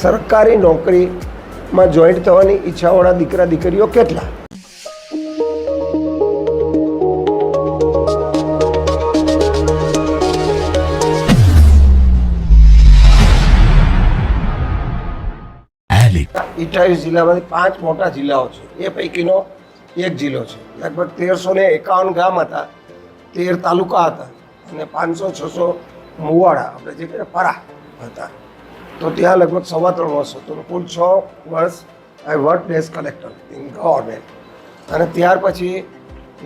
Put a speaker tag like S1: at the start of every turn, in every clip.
S1: સરકારી નોકરીમાં જોઈન્ટ થવાની ઈચ્છાવાળા દીકરા દીકરીઓ કેટલા? અઠ્યાવીસ જિલ્લામાંથી 5 મોટા જિલ્લાઓ છે, એ પૈકીનો એક જિલ્લો છે. લગભગ 1351 ગામ હતા, 13 તાલુકા હતા અને 500-600 મુવાડા આપણે જે કહીએ પરા હતા. તો ત્યાં લગભગ 3.25 વર્ષ હતો. કુલ 6 વર્ષ I work as collector in government. અને ત્યાર પછી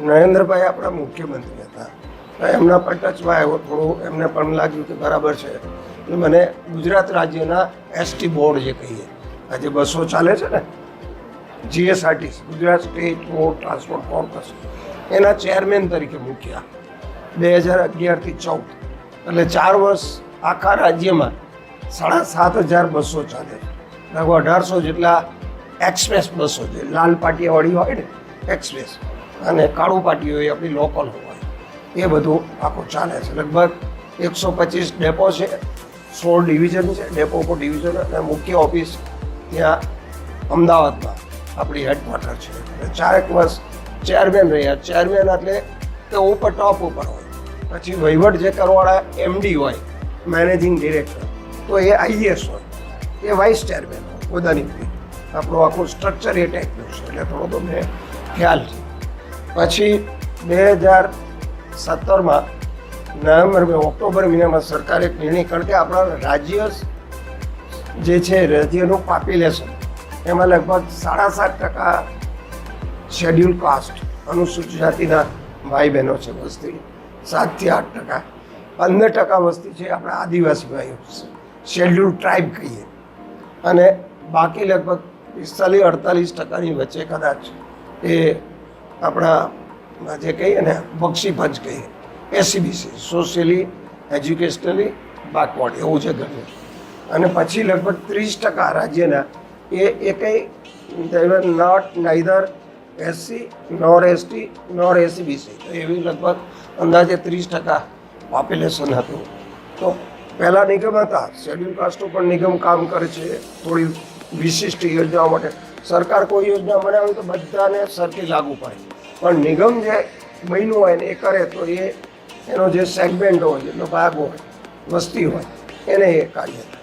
S1: નરેન્દ્રભાઈ આપણા મુખ્યમંત્રી હતા. એમના પણ ટચમાં આવ્યો થોડું, એમને પણ લાગ્યું કે બરાબર છે. એટલે મને ગુજરાત રાજ્યના એસટી બોર્ડ જે કહીએ, આજે બસો ચાલે છે ને, GSRTC Gujarat state road transport corporation, એના ચેરમેન તરીકે મૂક્યા 2011થી 14. એટલે 4 વર્ષ આખા રાજ્યમાં 7,500 બસો ચાલે છે. લગભગ 1800 જેટલા એક્સપ્રેસ બસો છે, લાલ પાટિયાવાળી હોય ને એક્સપ્રેસ, અને કાળું પાટિયું હોય આપણી લોકલ હોય, એ બધું આખું ચાલે છે. લગભગ 125 ડેપો છે, 16 ડિવિઝન છે, ડેપો પર ડિવિઝન, અને મુખ્ય ઓફિસ ત્યાં અમદાવાદમાં આપણી હેડક્વાર્ટર છે. 4 વર્ષ ચેરમેન રહ્યા. ચેરમેન એટલે કે ઉપર ટોપ ઉપર હોય. પછી વહીવટ જે કરવાવાળા એમડી હોય, મેનેજિંગ ડિરેક્ટર, તો એ આઈએસ હોય, એ વાઇસ ચેરમેન હોય. બધાની આપણું આખું સ્ટ્રક્ચર એ ટાઈપનું છે, એટલે થોડો તો મેં ખ્યાલ છે. પછી 2017માં ઓક્ટોબર મહિનામાં સરકારે એક નિર્ણય કર્યો કે આપણા રાજ્ય જે છે, રાજ્યનું પોપ્યુલેશન એમાં લગભગ 7.5% શેડ્યુલ કાસ્ટ અનુસૂચિત જાતિના ભાઈ બહેનો છે વસ્તી, 7 થી 8%. 15% વસ્તી છે આપણા આદિવાસી ભાઈઓ, શેડ્યુલ ટ્રાઇબ કહીએ, અને બાકી લગભગ 45-48%ની વચ્ચે કદાચ એ આપણા જે કહીએ ને બક્ષીપંચ કહીએ, એસસીબીસી સોશિયલી એજ્યુકેશનલી બેકવર્ડ એવું છે ગણ્યું. અને પછી લગભગ 30% રાજ્યના એ કંઈ not neither SC nor ST nor SCBC, તો એવી લગભગ અંદાજે 30% પોપ્યુલેશન હતું. તો પહેલાં નિગમ હતા, શેડ્યુલ કાસ્ટો પણ નિગમ કામ કરે છે થોડી વિશિષ્ટ યોજનાઓ માટે. સરકાર કોઈ યોજના બનાવે તો બધાને સરખી લાગુ પડે, પણ નિગમ જે બન્યું હોય ને એ કરે તો એનો જે સેગમેન્ટ હોય, જેટલો ભાગ હોય, વસ્તી હોય, એને એ કાર્ય થાય.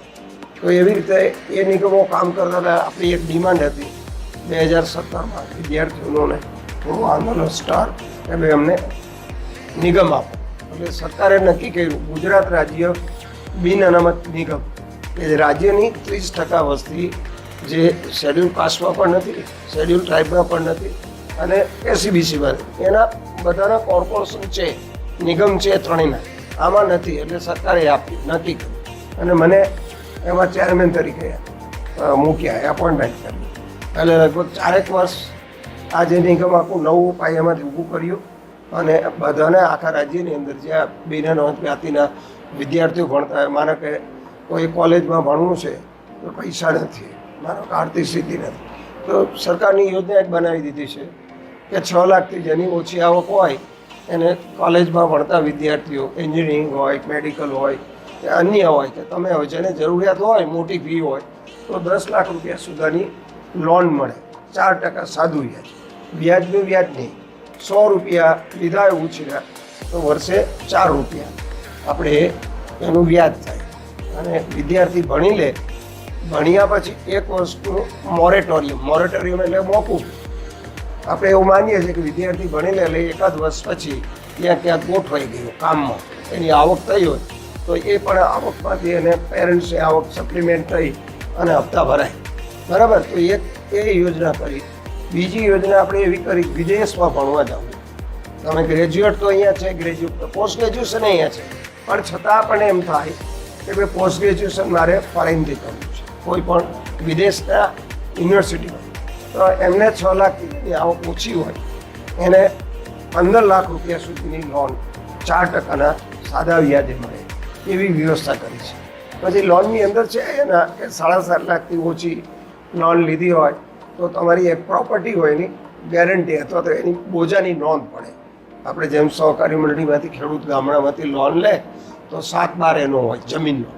S1: તો એવી રીતે એ નિગમો કામ કરતા હતા. આપણી એક ડિમાન્ડ હતી 2017માં વિદ્યાર્થીઓને થોડું આંદોલન સ્ટાર્ટ કે ભાઈ અમને નિગમ આપો. એટલે સરકારે નક્કી કર્યું ગુજરાત રાજ્ય બિન અનામત નિગમ, કે રાજ્યની 30% વસ્તી જે શેડ્યુલ કાસ્ટમાં પણ નથી, શેડ્યુલ ટ્રાઇબમાં પણ નથી, અને એસસીબીસીમાં એના બધાના કોર્પોરેશન છે, નિગમ છે, ત્રણેયના આમાં નથી. એટલે સરકારે આપ્યું, નક્કી કર્યું, અને મને એમાં ચેરમેન તરીકે મૂક્યા, એપોઇન્ટમેન્ટ કર્યું. એટલે લગભગ 4 વર્ષ આ જે નિગમ આખું નવું પાયામાંથી ઊભું કર્યું, અને બધાને આખા રાજ્યની અંદર જ્યાં બિન અનામત જ્ઞાતિના વિદ્યાર્થીઓ ભણતા હોય, માનો કે કોઈ કોલેજમાં ભણવું છે તો પૈસા નથી, માનો કે આર્થિક સ્થિતિ નથી, તો સરકારની યોજના એક બનાવી દીધી છે કે 6 લાખથી જેની ઓછી આવક હોય એને કોલેજમાં ભણતા વિદ્યાર્થીઓ, એન્જિનિયરિંગ હોય, મેડિકલ હોય કે અન્ય હોય, કે તમે હવે જેને જરૂરિયાત હોય, મોટી ફી હોય, તો 10 લાખ રૂપિયા સુધીની લોન મળે. 4% સાદું વ્યાજ, વ્યાજનું વ્યાજ નહીં. 100 રૂપિયા લીધા હોય ઉછીના તો વર્ષે 4 રૂપિયા આપણે એનું વ્યાજ થાય. અને વિદ્યાર્થી ભણી લે, ભણ્યા પછી 1 વર્ષનું મોરેટોરિયમ એટલે મોકૂફ. આપણે એવું માનીએ છીએ કે વિદ્યાર્થી ભણી લે એટલે 1 વર્ષ પછી ક્યાંક ગોઠવાઈ ગયું કામમાં, એની આવક થઈ હોય તો એ પણ આવકમાંથી એને પેરેન્ટ્સે આવક સપ્લિમેન્ટ થઈ અને હપ્તા ભરાય. બરાબર. તો એ યોજના કરી. બીજી યોજના આપણે એવી કરી, વિદેશમાં ભણવા જવું. તમે ગ્રેજ્યુએટ તો અહીંયા છે, ગ્રેજ્યુએટ તો પોસ્ટ ગ્રેજ્યુએશન અહીંયા છે, પણ છતાં પણ એમ થાય કે ભાઈ પોસ્ટ ગ્રેજ્યુએશન મારે ફોરેનથી કરવું છે, કોઈ પણ વિદેશના યુનિવર્સિટીમાં. તો એમને 6 લાખની આવક ઓછી હોય એને 15 લાખ રૂપિયા સુધીની લોન 4%ના સાદા વ્યાજે મળે એવી વ્યવસ્થા કરી છે. પછી લોનની અંદર છે એના કે 7.5 લાખથી ઓછી લોન લીધી હોય તો તમારી એક પ્રોપર્ટી હોય એની ગેરંટી અથવા તો એની બોજાની નોંધ પડે. આપણે જેમ સહકારી મંડળીમાંથી ખેડૂત ગામડામાંથી લોન લે તો 7/12 એનો હોય જમીનનો,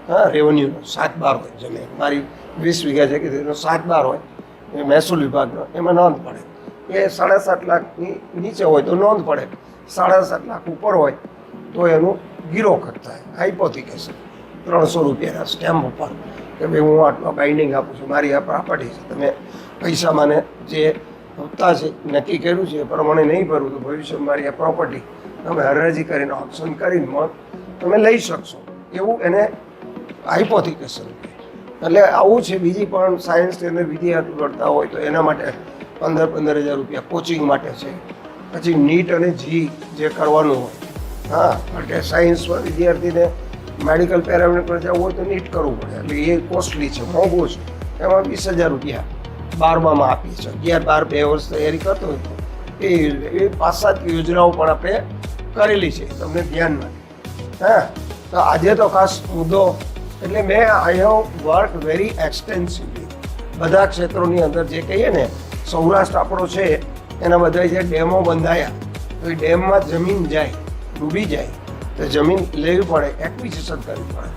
S1: હા રેવન્યુનો 7-12 હોય જમીન, મારી 20 વીઘા છે કે તેનો 7-12 હોય એ મહેસૂલ વિભાગનો, એમાં નોંધ પડે. એ 7.5 લાખની નીચે હોય તો નોંધ પડે, 7.5 લાખ ઉપર હોય તો એનું ગીરો કટ થાય, હાઇપોથિકેશન 300 રૂપિયાના સ્ટેમ્પ ઉપર કે ભાઈ હું આટલો બાઇન્ડિંગ આપું છું, મારી આ પ્રોપર્ટી છે, તમે પૈસા મને જે હપ્તા છે નક્કી કર્યું છે એ પ્રમાણે નહીં ભરું તો ભવિષ્યમાં મારી આ પ્રોપર્ટી તમે હરાજી કરીને ઓપ્શન કરીને તમે લઈ શકશો, એવું એને હાઇપોથિકેશન. એટલે આવું છે. બીજી પણ સાયન્સની અંદર વિદ્યાર્થી ભણતા હોય તો એના માટે 15,000 રૂપિયા કોચિંગ માટે છે. પછી નીટ અને જી જે કરવાનું હોય, હા, કારણ કે સાયન્સમાં વિદ્યાર્થીને મેડિકલ પેરામેડિકલ જવું હોય તો નીટ કરવું પડે, એટલે એ કોસ્ટલી છે, મોંઘું છે. એમાં 20,000 રૂપિયા 12માં આપીએ છીએ. 11-12 2 વર્ષ તૈયારી કરતો હોય તો એ 5-7 યોજનાઓ પણ આપણે કરેલી છે, તમને ધ્યાનમાં. હા, તો આજે તો ખાસ મુદ્દો એટલે મેં આઈ હેવ વર્ક વેરી એક્સટેન્સિવલી બધા ક્ષેત્રોની અંદર. જે કહીએ ને સૌરાષ્ટ્ર આપણો છે એના બધા જે ડેમો બંધાયા તો એ ડેમમાં જમીન જાય, ડૂબી જાય તો જમીન લેવી પડે, એક્વિઝિશન કરવી પડે,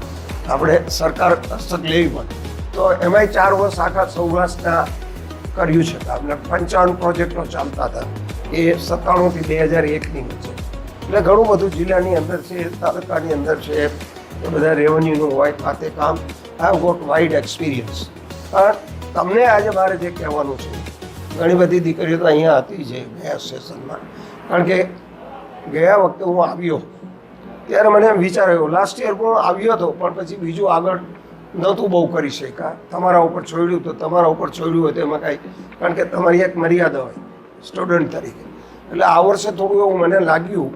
S1: આપણે સરકાર હસ્તક લેવી પડે. તો એમાંય 4 વર્ષ આખા સૌરાષ્ટ્રના કર્યું છે. આપણે 55 પ્રોજેક્ટો ચાલતા હતા એ 97 થી 2001ની વચ્ચે. એટલે ઘણું બધું જિલ્લાની અંદર છે, તાલુકાની અંદર છે, એ બધા રેવન્યુનું હોય ખાતે કામ. I have got wide experience. પણ તમને આજે મારે જે કહેવાનું છે, ઘણી બધી દીકરીઓ તો અહીંયા હતી છે ગયા સેશનમાં, કારણ કે ગયા વખતે હું આવ્યો ત્યારે મને એમ વિચાર આવ્યો, લાસ્ટ યર હું આવ્યો હતો પણ પછી બીજું આગળ નહોતું બહુ કરી શક્યા. તમારા ઉપર છોડ્યું તો તમારા ઉપર છોડ્યું હોય તો એમાં કાંઈ, કારણ કે તમારી એક મર્યાદા હોય સ્ટુડન્ટ તરીકે. એટલે આ વર્ષે થોડું એવું મને લાગ્યું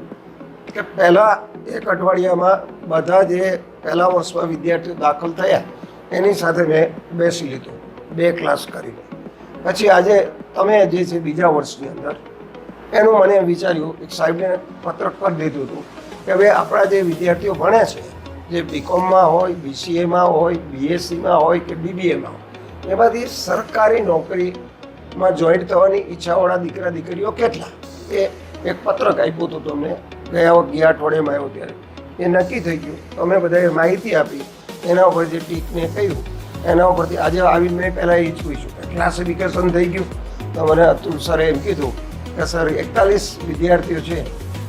S1: કે પહેલાં એક અઠવાડિયામાં બધા જે પહેલા વર્ષમાં વિદ્યાર્થીઓ દાખલ થયા એની સાથે મેં બેસી લીધું, 2 ક્લાસ કરીને. પછી આજે તમે જે છે બીજા વર્ષની અંદર એનું મને વિચાર્યું, એક સાહેબને પત્રક કરી દીધું હતું કે ભાઈ આપણા જે વિદ્યાર્થીઓ ભણે છે, જે બીકોમમાં હોય, BCAમાં હોય, BSCમાં હોય કે BBAમાં હોય, એમાંથી સરકારી નોકરીમાં જોઈન્ટ થવાની ઈચ્છાવાળા દીકરા દીકરીઓ કેટલા, એ એક પત્રક આપ્યું હતું તમને ગયા અઠવાડિયામાં આવ્યો ત્યારે. એ નક્કી થઈ ગયું. અમે બધાએ માહિતી આપી, એના ઉપર જે ટીકને કહ્યું એના ઉપરથી આજે આવીને મેં પહેલાં એ જ પૂછ્યું કે ક્લાસિફિકેશન થઈ ગયું. તો મને અતુલ સરે એમ કીધું કે સર 41 વિદ્યાર્થીઓ છે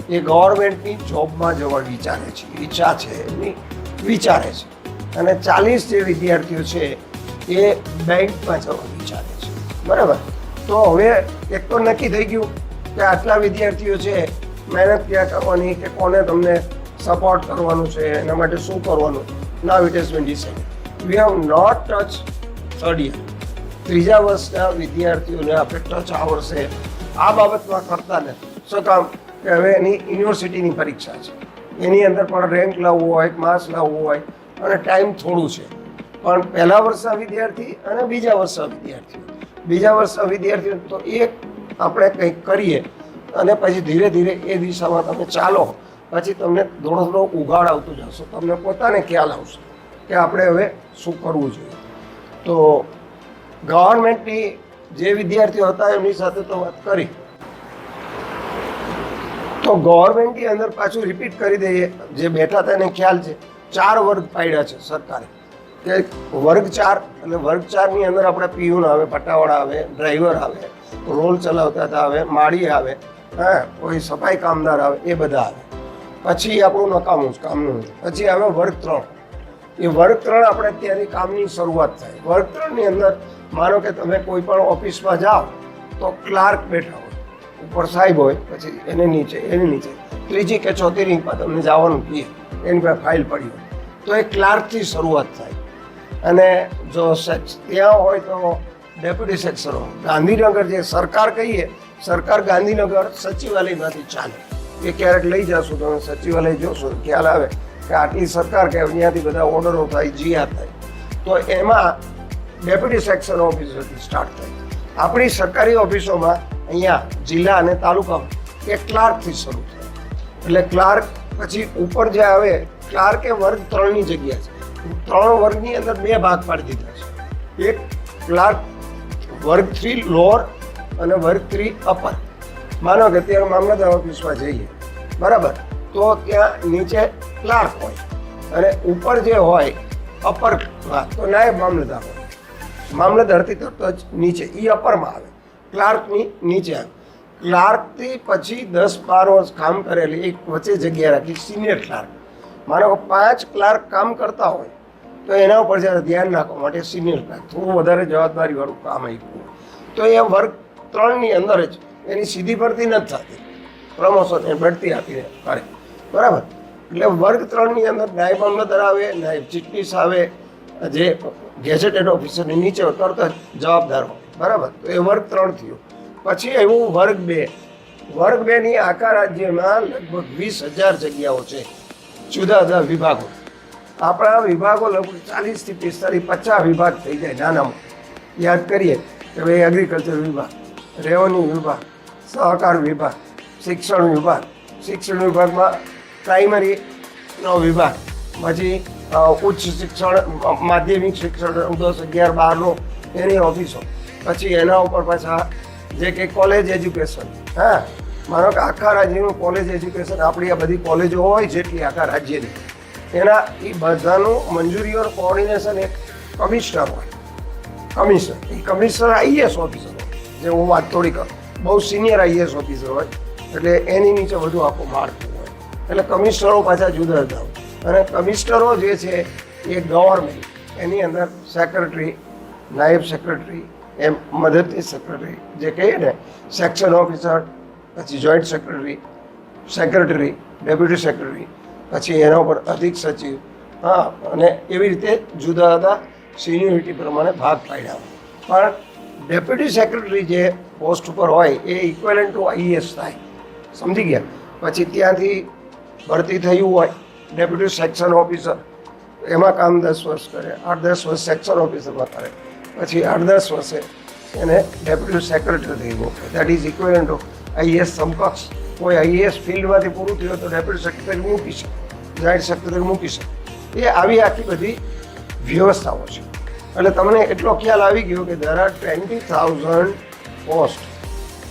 S1: એ ગવર્મેન્ટની જોબમાં જવા વિચારે છે, ઈચ્છા છે એમની, વિચારે છે. અને 40 જે વિદ્યાર્થીઓ છે એ બેંકમાં જવા વિચારે છે. બરાબર. તો હવે એક તો નક્કી થઈ ગયું કે આટલા વિદ્યાર્થીઓ છે, મહેનત ક્યાં કરવાની, કે કોને તમને સપોર્ટ કરવાનું છે, એના માટે શું કરવાનું. Now it is been decided. We have not touch third year. 3જા વર્ષના વિદ્યાર્થીઓને આપણે ટચ આ વર્ષે આ બાબતમાં કરતા નથી. શું કામ કે હવે એની યુનિવર્સિટીની પરીક્ષા છે, એની અંદર પણ રેન્ક લાવવું હોય, માર્ક્સ લાવવું હોય અને ટાઈમ થોડું છે. પણ પહેલા વર્ષના વિદ્યાર્થી અને બીજા વર્ષના વિદ્યાર્થીઓ તો એક આપણે કંઈક કરીએ અને પછી ધીરે ધીરે એ દિશામાં તમે ચાલો, પછી તમને થોડો ઉઘાડ આવતો જશો, તમને પોતાને ખ્યાલ આવશે કે આપણે હવે શું કરવું જોઈએ. તો ગવર્મેન્ટની જે વિદ્યાર્થીઓ હતા એમની સાથે તો વાત કરી, તો ગવર્મેન્ટની અંદર પાછું રિપીટ કરી દઈએ, જે બેઠા હતા એને ખ્યાલ છે 4 વર્ગ પાડ્યા છે સરકારે. કે વર્ગ 4 એટલે વર્ગ 4ની અંદર આપણે પીયુન આવે, પટાવાળા આવે, ડ્રાઈવર આવે, રોલ ચલાવતા હતા આવે, માળી આવે, હા, કોઈ સફાઈ કામદાર આવે, એ બધા આવે. પછી આપણું નકામું કામનું. પછી આવે વર્ગ 3. એ વર્ગ 3 આપણે અત્યારે કામની શરૂઆત થાય. વર્ગ 3ની અંદર માનો કે તમે કોઈ પણ ઓફિસમાં જાઓ તો ક્લાર્ક બેઠા હોય, ઉપર સાહેબ હોય, પછી એની નીચે 3જી કે 4જી રિંગમાં તમને જવાનું કહીએ, એની પાસે ફાઇલ પડી હોય તો એ ક્લાર્કથી શરૂઆત થાય. અને જો ત્યાં હોય તો ડેપ્યુટી સેક્ટર. ગાંધીનગર જે સરકાર કહીએ, સરકાર ગાંધીનગર સચિવાલયમાંથી ચાલે. એ ક્યારેક લઈ જશો તમે સચિવાલય જોશો, ખ્યાલ આવે કે આટલી સરકાર કે અહીંયાથી બધા ઓર્ડરો થાય, જીઆર થાય. તો એમાં ડેપ્યુટી સેક્શન ઓફિસરથી સ્ટાર્ટ થાય. આપણી સરકારી ઓફિસોમાં અહીંયા જિલ્લા અને તાલુકામાં એ ક્લાર્કથી શરૂ થાય. એટલે ક્લાર્ક પછી ઉપર જે આવે ક્લાર્ક એ વર્ગ 3ની જગ્યા છે. 3 વર્ગની અંદર 2 ભાગ પાડી દીધા છે. એક ક્લાર્ક વર્ગ 3 લોઅર અને વર્ગ 3 અપર. માનો કે અત્યારે મામલતદાર ઓફિસમાં જઈએ, બરાબર, તો ત્યાં નીચે ક્લાર્ક હોય અને ઉપર જે હોય અપર, તો નાયબ મામલતદાર હોય. મામલતદારથી તરત જ નીચે એ અપરમાં આવે, ક્લાર્કની નીચે આવે. ક્લાર્કથી પછી 10-12 વર્ષ કામ કરેલી એક વચ્ચે જગ્યા રાખી સિનિયર ક્લાર્ક. માનો કે 5 ક્લાર્ક કામ કરતા હોય તો એના ઉપર જ્યારે ધ્યાન રાખવા માટે સિનિયર ક્લાર્ક થોડું વધારે જવાબદારીવાળું કામ આપ્યું તો એ વર્ગ 3ની અંદર જ એની સીધી ભરતી નથી થતી, પ્રમોશન એ બઢતી આપીને કરે, બરાબર. એટલે વર્ગ 3ની અંદર નાયબ મામલતદાર આવે, નાયબ ચીફનીસ આવે, જે ગેઝેટેડ ઓફિસરની નીચે તરત જ જવાબદાર હોય, બરાબર. તો એ વર્ગ 3 થયો. પછી એવું વર્ગ 2. વર્ગ 2ની આખા રાજ્યમાં લગભગ 20,000 જગ્યાઓ છે, જુદા જુદા વિભાગો. આપણા વિભાગો લગભગ 40થી 45, 50 વિભાગ થઈ જાય નાનામાં. યાદ કરીએ કે ભાઈ એગ્રીકલ્ચર વિભાગ, રેવન્યુ વિભાગ, સહકાર વિભાગ, શિક્ષણ વિભાગ. શિક્ષણ વિભાગમાં પ્રાઇમરીનો વિભાગ, પછી ઉચ્ચ શિક્ષણ, માધ્યમિક શિક્ષણ 10, 11, 12નો એની ઓફિસો. પછી એના ઉપર પાછા જે કે કોલેજ એજ્યુકેશન. હા, માનો કે આખા રાજ્યનું કોલેજ એજ્યુકેશન, આપણી આ બધી કોલેજો હોય જેટલી આખા રાજ્યની, એના એ બધાનું મંજૂરી ઓર કોઓર્ડિનેશન એક કમિશનર હોય. કમિશનર, એ કમિશનર આઈએએસ ઓફિસર હોય, જે હું વાત થોડી કરું, બહુ સિનિયર આઈએએસ ઓફિસર હોય, એટલે એની નીચે બધું આખું માળખું હોય. એટલે કમિશનરો પાછા જુદા જુદા હોય. અને કમિશનરો જે છે એ ગવર્મેન્ટ, એની અંદર સેક્રેટરી, નાયબ સેક્રેટરી, એમ મદદનીશ સેક્રેટરી જે કહીએ ને, સેક્શન ઓફિસર, પછી joint secretary, secretary, deputy secretary, પછી એના ઉપર અધિક સચિવ, હા, અને એવી રીતે જુદા જુદા સિનિયોરિટી પ્રમાણે ભાગ પાડ્યા. પણ ડેપ્યુટી સેક્રેટરી જે પોસ્ટ ઉપર હોય એ ઇક્વેલન્ટ ટુ આઈએએસ થાય, સમજી ગયા. પછી ત્યાંથી ભરતી થયું હોય ડેપ્યુટી સેક્શન ઓફિસર, એમાં કામ 10 વર્ષ કરે, 8-10 વર્ષ સેક્શન ઓફિસરમાં કરે, પછી 8-10 વર્ષે એને ડેપ્યુટી સેક્રેટરી થઈ ગયો. That is equivalent to IAS સમકક્ષ. કોઈ આઈએએસ ફિલ્ડમાંથી પૂરું થયું તો ડેપ્યુટી સેક્રેટરી મૂકી શકે, જોઈન્ટ સેક્રેટરી મૂકી શકે. એ આવી આખી બધી વ્યવસ્થાઓ છે. એટલે તમને એટલો ખ્યાલ આવી ગયો કે there are 20,000 post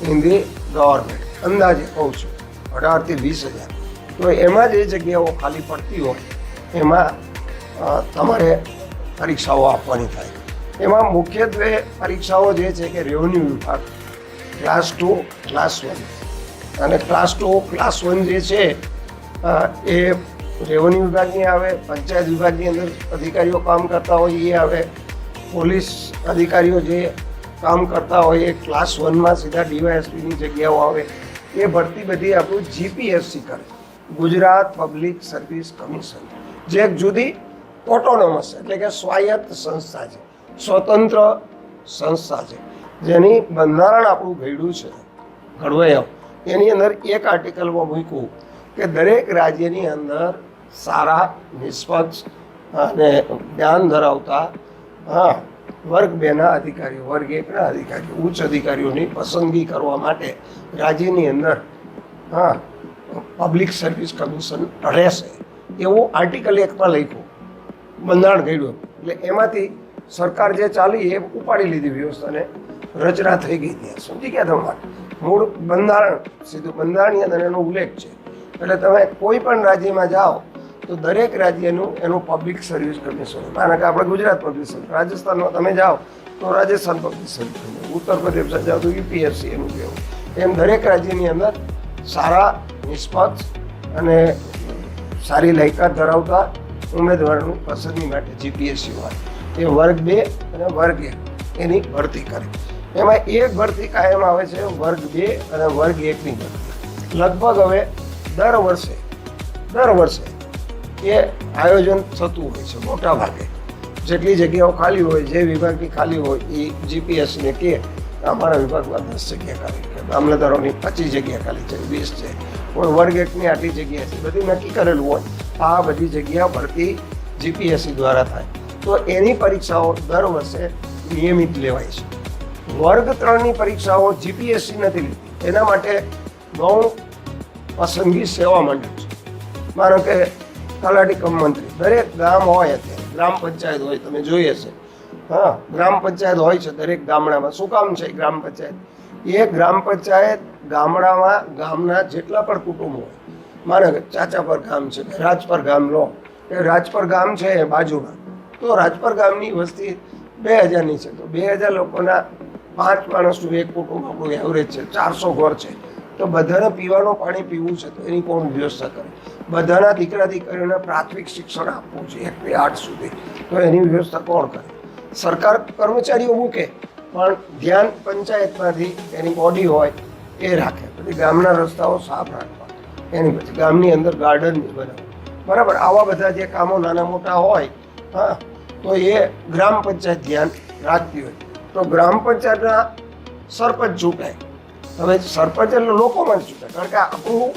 S1: in the government. અંદાજે કહું છું 18,000 થી 20,000. તો એમાં જે જગ્યાઓ ખાલી પડતી હોય એમાં તમારે પરીક્ષાઓ આપવાની થાય. એમાં મુખ્યત્વે પરીક્ષાઓ જે છે કે રેવન્યુ વિભાગ, ક્લાસ 2, ક્લાસ 1. અને ક્લાસ 2, ક્લાસ 1 જે છે એ રેવન્યુ વિભાગની આવે, પંચાયત વિભાગની અંદર અધિકારીઓ કામ કરતા હોય એ આવે, પોલીસ અધિકારીઓ જે કામ કરતા હોય એ ક્લાસ 1માં સીધા ડીવાયએસપીની જગ્યાઓ આવે. એ ભરતી બધી આપણું જીપીએસસી કરે, ગુજરાત પબ્લિક સર્વિસ કમિશન, જે એક જુદી ઓટોનોમસ એટલે કે સ્વાયત્ત સંસ્થા છે, સ્વતંત્ર સંસ્થા છે, જેની બંધારણ આપણું ઘડ્યું છે, ઘડવાયું. એની અંદર એક આર્ટિકલમાં મૂક્યું કે દરેક રાજ્યની અંદર સારા, નિષ્પક્ષ અને જ્ઞાન ધરાવતા વર્ગ 2ના અધિકારીઓ, વર્ગ 1ના અધિકારીઓ, ઉચ્ચ અધિકારીઓની પસંદગી કરવા માટે રાજ્યની અંદર પબ્લિક સર્વિસ કમિશન રહેશે, એવું આર્ટિકલ 1માં લખ્યું, બંધારણ ઘડ્યું. એટલે એમાંથી સરકાર જે ચાલી એ ઉપાડી લીધી વ્યવસ્થાને, રચના થઈ ગઈ. ત્યાં સમજી ગયા તમારે મૂળ બંધારણ, સીધું બંધારણની અંદર એનો ઉલ્લેખ છે. એટલે તમે કોઈ પણ રાજ્યમાં જાઓ તો દરેક રાજ્યનું એનું પબ્લિક સર્વિસ કમિશન. કારણ કે આપણે ગુજરાત પબ્લિક સર્વિસ, રાજસ્થાનમાં તમે જાઓ તો રાજસ્થાન પબ્લિક સર્વિસ, ઉત્તર પ્રદેશમાં જાઓ તો યુપીએસસી એનું કહેવું. એમ દરેક રાજ્યની અંદર સારા, નિષ્પક્ષ અને સારી લાયકાત ધરાવતા ઉમેદવારોની પસંદગી માટે જીપીએસસી હોય એ વર્ગ 2 અને વર્ગ 1 એની ભરતી કરે. એમાં એક ભરતી કાયમ આવે છે વર્ગ 2 અને વર્ગ 1ની ભરતી. લગભગ હવે દર વર્ષે એ આયોજન થતું હોય છે. મોટા ભાગે જેટલી જગ્યાઓ ખાલી હોય, જે વિભાગની ખાલી હોય એ જીપીએસસીને કહે અમારા વિભાગમાં 10 જગ્યા ખાલી છે, મામલતદારોની 25 જગ્યા ખાલી છે, 20 છે, કોઈ વર્ગ 1ની આટલી જગ્યા છે, બધું નક્કી કરેલું હોય. આ બધી જગ્યા ભરતી જીપીએસસી દ્વારા થાય. તો એની પરીક્ષાઓ દર વર્ષે નિયમિત લેવાય છે. વર્ગ 3ની પરીક્ષાઓ જીપીએસસી નથી લીધી. એના માટે ગૌણ પસંદગી સેવા મંડળ છે. માનો કે તલાટી કમ મંત્રી, દરેક ગામ હોય, અત્યારે ગ્રામ પંચાયત હોય, તમે જોઈ હશે, ગ્રામ પંચાયત હોય છે દરેક ગામડામાં. શું કામ છે ગ્રામ પંચાયત? એ ગ્રામ પંચાયત ગામડામાં ગામના જેટલા પણ કુટુંબો હોય, માનો કે ચાચા પર ગામ છે, રાજપર ગામ લો, એ રાજપર ગામ છે બાજુમાં, તો રાજપર ગામની વસ્તી 2000ની છે, તો 2000 લોકોના 5 માણસનું એક કુટુંબ આપણું એવરેજ છે, 400 ઘર છે, તો બધાને પીવાનું પાણી પીવું છે, તો એની કોણ વ્યવસ્થા કરે? બધાના દીકરા દીકરીઓને પ્રાથમિક શિક્ષણ આપવું છે 1 થી 8 સુધી, તો એની વ્યવસ્થા કોણ કરે? સરકાર કર્મચારીઓ મૂકે, પણ ધ્યાન પંચાયતમાંથી એની બોડી હોય એ રાખે. પછી ગામના રસ્તાઓ સાફ રાખવા, એની પછી ગામની અંદર ગાર્ડન બનાવવા, બરાબર? આવા બધા જે કામો નાના મોટા હોય, હા, તો એ ગ્રામ પંચાયત ધ્યાન રાખતી હોય. તો ગ્રામ પંચાયતના સરપંચ ચૂંટાય. હવે સરપંચ એટલે લોકોમાં જ ચૂંટાય, કારણ કે આપણું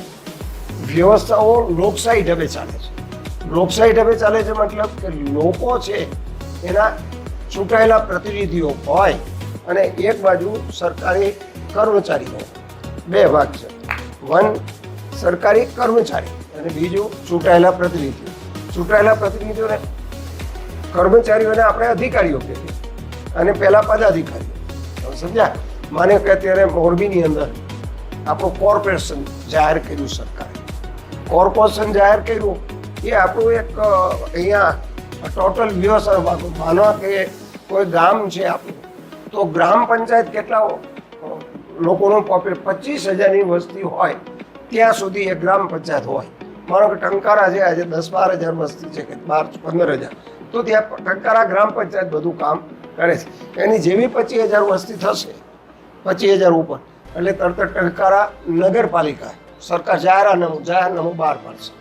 S1: વ્યવસ્થાઓ લોકશાહી ઢબે ચાલે છે. લોકશાહી ઢબે ચાલે છે મતલબ કે લોકો છે એના ચૂંટાયેલા પ્રતિનિધિઓ હોય, અને એક બાજુ સરકારી કર્મચારી હોય. 2 ભાગ છે, વન સરકારી કર્મચારી અને બીજું ચૂંટાયેલા પ્રતિનિધિઓ. ચૂંટાયેલા પ્રતિનિધિઓને કર્મચારીઓને આપણે અધિકારીઓ કહીએ અને પહેલા પદાધિકારીઓ. સમજ્યા? માને કે અત્યારે મોરબીની અંદર આપણું કોર્પોરેશન જાહેર કર્યું સરકારે. કોર્પોરેશન જાહેર કર્યું એ આપણું એક અહીંયા ટોટલ વ્યવસ્થા. માનો કે કોઈ ગામ છે આપણું, તો ગ્રામ પંચાયત કેટલા લોકોનું 25,000ની વસ્તી હોય ત્યાં સુધી એક ગ્રામ પંચાયત હોય. માનો કે ટંકારા છે, આજે 10-12 હજાર વસ્તી છે કે 12-15 હજાર, તો ત્યાં ટંકારા ગ્રામ પંચાયત બધું કામ કરે છે. એની જેવી 25,000 વસ્તી થશે, 25,000 ઉપર, એટલે તરત ટંકારા નગરપાલિકા સરકાર જાહેરનામું બહાર પાડશે.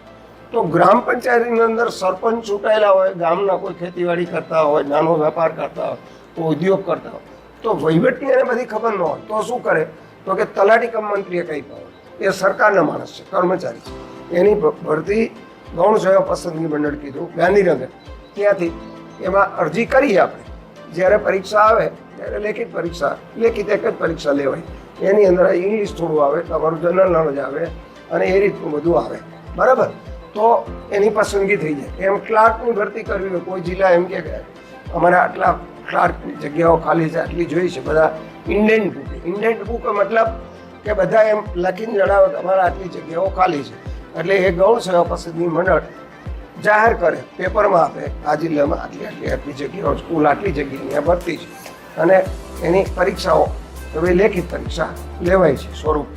S1: તો ગ્રામ પંચાયતની અંદર સરપંચ ચૂંટાયેલા હોય, ગામના કોઈ ખેતીવાડી કરતા હોય, નાનો વેપાર કરતા હોય, કોઈ ઉદ્યોગ કરતા હોય, તો વહીવટની એને બધી ખબર ન હોય, તો શું કરે? તો કે તલાટી કમ મંત્રીએ કહી પાડે, એ સરકારના માણસ છે, કર્મચારી છે, એની ભરતી ગૌણ સેવા પસંદગી મંડળ કીધું ગાંધીનગર, ત્યાંથી એમાં અરજી કરીએ આપણે. જ્યારે પરીક્ષા આવે ત્યારે લેખિત એક જ પરીક્ષા લેવાય. એની અંદર ઇંગ્લિશ થોડું આવે, તમારું જનરલ નોલેજ આવે, અને એ રીતનું બધું આવે, બરાબર? તો એની પસંદગી થઈ જાય. એમ ક્લાર્કની ભરતી કરવી હોય, કોઈ જિલ્લા એમ કે અમારે આટલા ક્લાર્કની જગ્યાઓ ખાલી છે, આટલી જોઈ છે, બધા ઇન્ડેન્ટ બુક મતલબ કે બધા એમ લખીને જણાવે કે અમારે આટલી જગ્યાઓ ખાલી છે. એટલે એ ગૌણ સેવા પસંદગી મંડળ જાહેર કરે, પેપરમાં આપે, આ જિલ્લામાં આટલી જગ્યાઓ, સ્કૂલ આટલી જગ્યાએ ભરતી છે, અને એની પરીક્ષાઓ હવે લેખિત પરીક્ષા લેવાય છે સ્વરૂપ,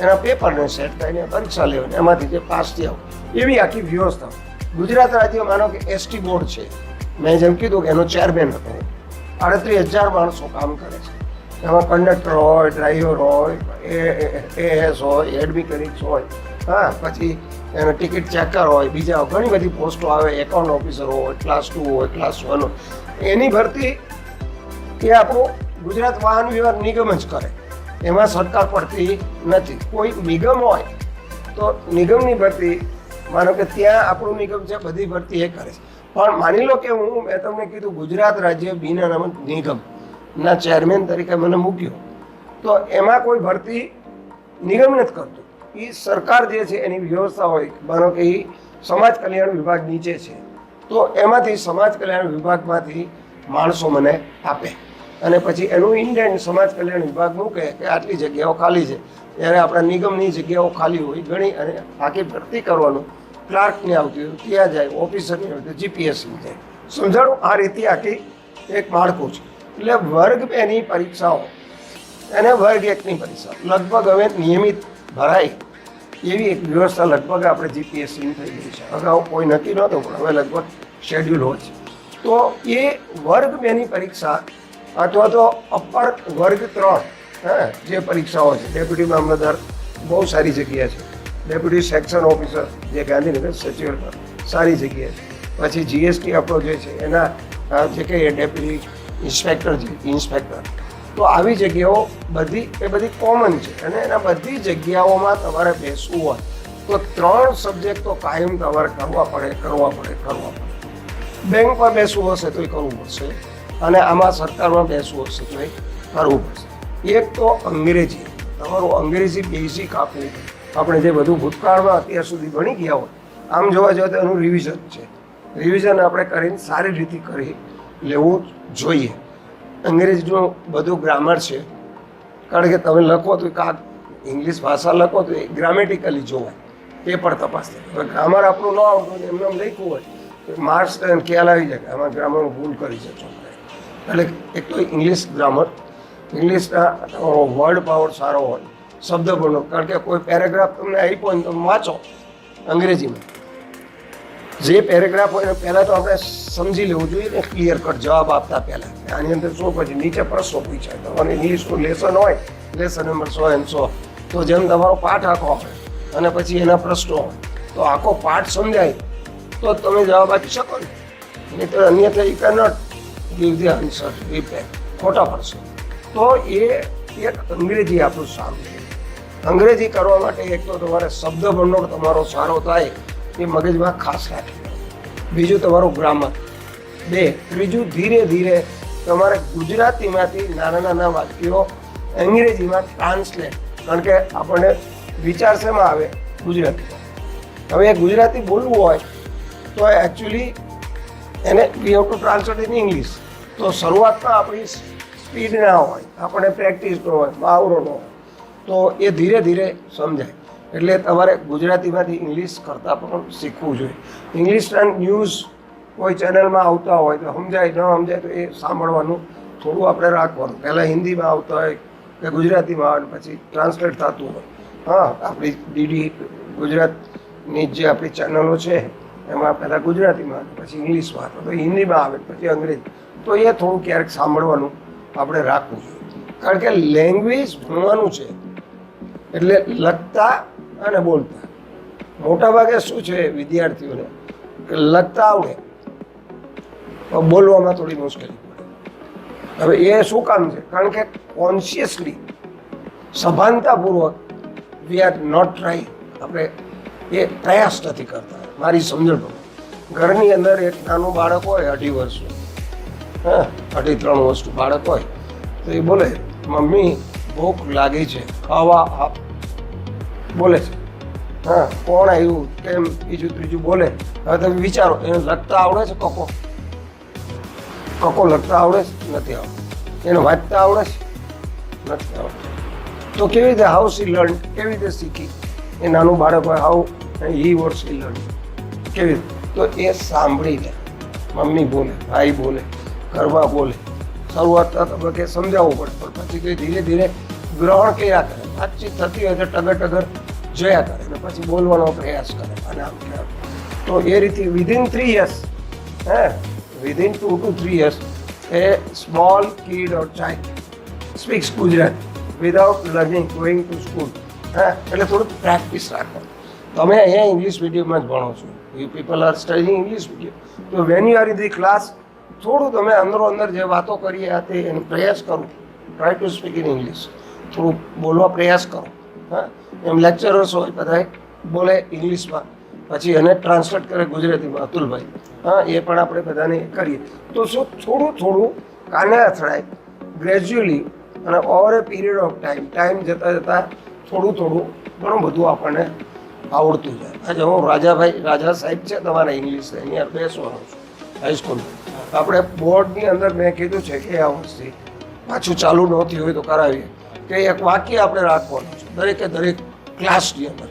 S1: એના પેપરને સેટ થઈને પરીક્ષા લેવાની, એમાંથી જે પાસ થયા એવી આખી વ્યવસ્થા. ગુજરાત રાજ્ય માનો કે એસટી બોર્ડ છે, મેં જેમ કીધું કે એનો ચેરમેન હતો, 38,000 માણસો કામ કરે છે. એમાં કંડક્ટર હોય, ડ્રાઈવર હોય, એએસ હોય, હેડ મિકેનિક્સ હોય, હા, પછી એનો ટિકિટ ચેકર હોય, બીજા ઘણી બધી પોસ્ટો આવે, એકાઉન્ટ ઓફિસર હોય, ક્લાસ 2 હોય, ક્લાસ 1 હોય. એની ભરતી એ આપણું ગુજરાત વાહન વ્યવહાર નિગમ જ કરે, એમાં સરકાર પડતી નથી. કોઈ નિગમ હોય તો નિગમની ભરતી, માનો કે ત્યાં આપણું નિગમ છે, બધી ભરતી એ કરે છે. પણ માની લો કે મેં તમને કીધું ગુજરાત રાજ્ય બિન અનામત નિગમના ચેરમેન તરીકે મને મૂક્યો, તો એમાં કોઈ ભરતી નિગમ નથી કરતું. એ સરકાર જે છે એની વ્યવસ્થા હોય. માનો કે એ સમાજ કલ્યાણ વિભાગ નીચે છે, તો એમાંથી સમાજ કલ્યાણ વિભાગમાંથી માણસો મને આપે, અને પછી એનું ઇન્ડેન્ટ સમાજ કલ્યાણ વિભાગ મૂકે કે આટલી જગ્યાઓ ખાલી છે. ત્યારે આપણા નિગમની જગ્યાઓ ખાલી હોય ઘણી, અને બાકી ભરતી કરવાનું ક્લાર્કને આવતી હોય ત્યાં જાય, ઓફિસરની આવતી જીપીએસસી જાય. સમજાણું? આ રીતે આખી એક માળખું છે. એટલે વર્ગ 2ની પરીક્ષાઓ અને વર્ગ 1ની પરીક્ષા લગભગ હવે નિયમિત ભરાય એવી એક વ્યવસ્થા લગભગ આપણે જીપીએસસીની થઈ ગઈ છે. અગાઉ કોઈ નક્કી નહોતું, પણ હવે લગભગ શેડ્યુલ હોય છે. તો એ વર્ગ 2ની પરીક્ષા અથવા તો અપર વર્ગ 3 જે પરીક્ષાઓ છે, ડેપ્યુટી મામલતદાર બહુ સારી જગ્યા છે, ડેપ્યુટી સેક્શન ઓફિસર જે ગાંધીનગર સચિવ સારી જગ્યા છે, પછી જીએસટી આપણો જે છે એના જે કંઈ ડેપ્યુટી ઇન્સ્પેક્ટર. તો આવી જગ્યાઓ બધી કોમન છે, અને એના બધી જગ્યાઓમાં તમારે બેસવું હોય તો 3 સબ્જેક્ટ તો કાયમ તમારે કરવા પડે. બેંકમાં બેસવું હશે તો એ કરવું પડશે, અને આમાં સરકારમાં બેસવું હશે તો એ કરવું પડશે. એક તો અંગ્રેજી, તમારું અંગ્રેજી બેઝિક આપવું. આપણે જે બધું ભૂતકાળમાં અત્યાર સુધી ભણી ગયા હોય, આમ જોવા જઈએ તો એનું રિવિઝન છે. રિવિઝન આપણે કરીને સારી રીતે કરી લેવું જોઈએ. અંગ્રેજીનું બધું ગ્રામર છે, કારણ કે તમે લખો તો ઇંગ્લિશ ભાષા લખો તો એ ગ્રામેટિકલી જોવાય, એ પણ તપાસ થાય. હવે ગ્રામર આપણું ન આવતું એમને લખ્યું હોય તો માર્ક્સ ખ્યાલ આવી જાય કે આમાં ગ્રામરમાં ભૂલ કરી છે છોકરાએ. એટલે એક તો ઇંગ્લિશ ગ્રામર, ઇંગ્લિશના વર્ડ પાવર સારો હોય, શબ્દ ભંડોળ. કારણ કે કોઈ પેરેગ્રાફ તમને આપ્યો ને તમે વાંચો અંગ્રેજીમાં, જે પેરેગ્રાફ હોય ને પહેલાં તો આપણે સમજી લેવું જોઈએ ને, ક્લિયર કટ જવાબ આપતા પહેલાં આની અંદર શું, પછી નીચે પ્રશ્નો પૂછાય. તમારે ઇંગ્લિશનું લેસન હોય, લેસન નંબર 100 and 100, તો જેમ તમારો પાઠ આખો હોય અને પછી એના પ્રશ્નો હોય, તો આખો પાઠ સમજાય તો તમે જવાબ આપી શકો ને. નહીં તો અન્યથા you can not give the answer reply, ખોટા પડશે. તો એ એક અંગ્રેજી આપણું સારું છે. અંગ્રેજી કરવા માટે એક તો તમારે શબ્દ ભંડોળ તમારો સારો થાય એ મગજમાં ખાસ રાખી. બીજું તમારું ગ્રામર. 2, ત્રીજું ધીરે ધીરે તમારે ગુજરાતીમાંથી નાના નાના વાક્યો અંગ્રેજીમાં ટ્રાન્સલેટ. કારણ કે આપણને વિચાર શેમાં આવે? ગુજરાતીમાં. હવે એ ગુજરાતી બોલવું હોય તો એકચ્યુઅલી એને we have to translate in English. તો શરૂઆતમાં આપણી સ્પીડ ના હોય, આપણે પ્રેક્ટિસ ન હોય, મહાવરો ન હોય, તો એ ધીરે ધીરે સમજાય. એટલે તમારે ગુજરાતીમાંથી ઇંગ્લિશ કરતાં પણ શીખવું જોઈએ. ઇંગ્લિશના ન્યૂઝ કોઈ ચેનલમાં આવતા હોય તો સમજાય, ન સમજાય તો એ સાંભળવાનું થોડું આપણે રાખવાનું. પહેલાં હિન્દીમાં આવતા હોય કે ગુજરાતીમાં આવે, પછી ટ્રાન્સલેટ થતું હોય. હા, આપણી ડીડી ગુજરાતની જે આપણી ચેનલો છે એમાં પહેલાં ગુજરાતીમાં આવે, પછી ઇંગ્લિશમાં આવે, પછી હિન્દીમાં આવે, પછી અંગ્રેજી. તો એ થોડું ક્યારેક સાંભળવાનું આપણે રાખવું જોઈએ. કારણ કે લેંગ્વેજ ભણવાનું છે એટલે લખતા અને બોલતા. મોટાભાગે શું છે વિદ્યાર્થીઓને કે લખતા આવડે પણ બોલવામાં થોડી મુશ્કેલી પડે. હવે એ શું કામ છે? કારણ કે કોન્શિયસલી, સભાનતાપૂર્વક વી આર નોટ ટ્રાય, આપણે એ પ્રયાસ નથી કરતા. મારી સમજણ પ્રમાણે ઘરની અંદર એક નાનું બાળક હોય 2.5 વર્ષનું, હા 2.5-3 વર્ષનું બાળક હોય તો એ બોલે મમ્મી ભૂખ લાગી છે, ખાવા આપ, બોલે છે. હા, કોણ આવ્યું, કેમ, બીજું ત્રીજું બોલે. હવે તમે વિચારો, એને લખતા આવડે છે? કકો લખતા આવડે છે? નથી આવડતું. એને વાંચતા આવડે છે? નથી આવડતું. તો કેવી રીતે, હાઉ સી લર્ન, કેવી રીતે શીખી? એ નાનું બાળક હોય, how he what see learn, કેવી રીતે? તો એ સાંભળી લે, મમ્મી બોલે, ભાઈ બોલે, ઘરમાં બોલે. શરૂઆતના તબક્કે સમજાવવું પડે, પણ પછી ધીરે ધીરે ગ્રહણ કર્યા કરે. વાતચીત થતી હોય તો ટગર જોયા કરે અને પછી બોલવાનો પ્રયાસ કરે. અને આમ કે તો એ રીતે within 3 years, within 2 to 3 years A small kid or child speaks Gujarati without learning going to school. એટલે થોડુંક પ્રેક્ટિસ રાખો. તમે અહીંયા ઇંગ્લિશ મીડિયમમાં જ ભણો છો, you people are studying English medium. તો when you are in the class, થોડું તમે અંદર જે વાતો કરી હતી એનો પ્રયાસ કરો. Try to speak in English. થોડું બોલવા પ્રયાસ કરો. હા, એમ લેક્ચરર્સ હોય બધા બોલે ઇંગ્લિશમાં, પછી એને ટ્રાન્સલેટ કરે ગુજરાતીમાં, અતુલભાઈ. હા, એ પણ આપણે બધાને કરીએ. તો શું થોડું કાને અથડાય ગ્રેજ્યુઅલી, અને over A period of time જતાં થોડું ઘણું બધું આપણને આવડતું જાય. આજે હું રાજા સાહેબ છે તમારા ઇંગ્લિશ, એની અંદર બેસવાનો છું હાઈસ્કૂલમાં. આપણે બોર્ડની અંદર મેં કીધું છે કે આ વર્ષથી પાછું ચાલુ નહોતી હોય તો કરાવીએ કે એક વાક્ય આપણે રાખવાનું છે દરેક ક્લાસની અંદર.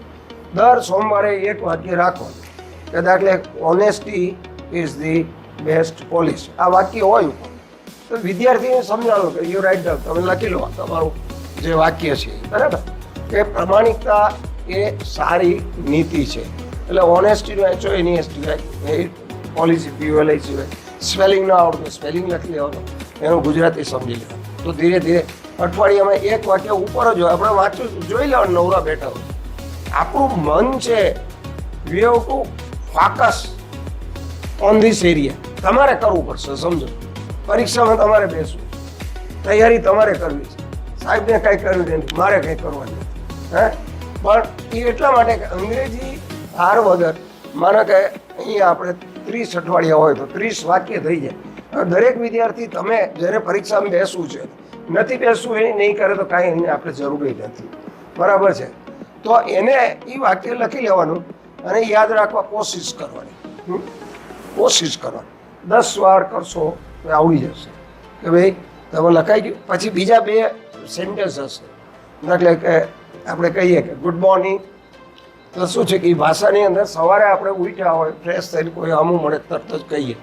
S1: દર સોમવારે એક વાક્ય રાખવાનું કે દાખલે honesty is the best policy. આ વાક્ય હોય તો વિદ્યાર્થીને સમજાવો કે યુ રાઇટ ડાઉન, તમે લખી લો તમારું જે વાક્ય છે, બરાબર. કે પ્રમાણિકતા એ સારી નીતિ છે. એટલે ઓનેસ્ટીનો HONEST પોલિસી POLI સિવાય સ્પેલિંગ ના આવડતું, સ્પેલિંગ લખી લેવાનું, એનું ગુજરાતી સમજી લેવાનું. તો ધીરે ધીરે અઠવાડિયામાં એક વાક્ય ઉપર જ હોય, આપણે વાંચવું જોઈ લેવાનું નવરા બેઠા હોય. આપણું મન છે, we have to focus on this area. તમારે કરવું પડશે, સમજો. પરીક્ષામાં તમારે બેસવું, તૈયારી તમારે કરવી છે. સાહેબને કંઈ કરવું નથી, મારે કંઈ કરવાનું નથી. પણ એ એટલા માટે કે અંગ્રેજી હાર વગર, માનો કે અહીંયા આપણે 30 અઠવાડિયા હોય તો 30 વાક્ય થઈ જાય. દરેક વિદ્યાર્થી, તમે જ્યારે પરીક્ષામાં બેસવું છે, નથી બેસવું એ નહીં કરે તો કાંઈ એને આપણે જરૂરી નથી, બરાબર છે. તો એને એ વાક્ય લખી લેવાનું અને યાદ રાખવા કોશિશ કરવાની. 10 વાર કરશો તો આવડી જશે કે ભાઈ તમે લખાઈ ગયું. પછી બીજા 2 સેન્ટેન્સ હશે. દાખલે કે આપણે કહીએ કે ગુડ મોર્નિંગ તો શું છે કે એ ભાષાની અંદર સવારે આપણે ઉઠ્યા હોય ફ્રેશ થઈને કોઈ આમું મળે તરત જ કહીએ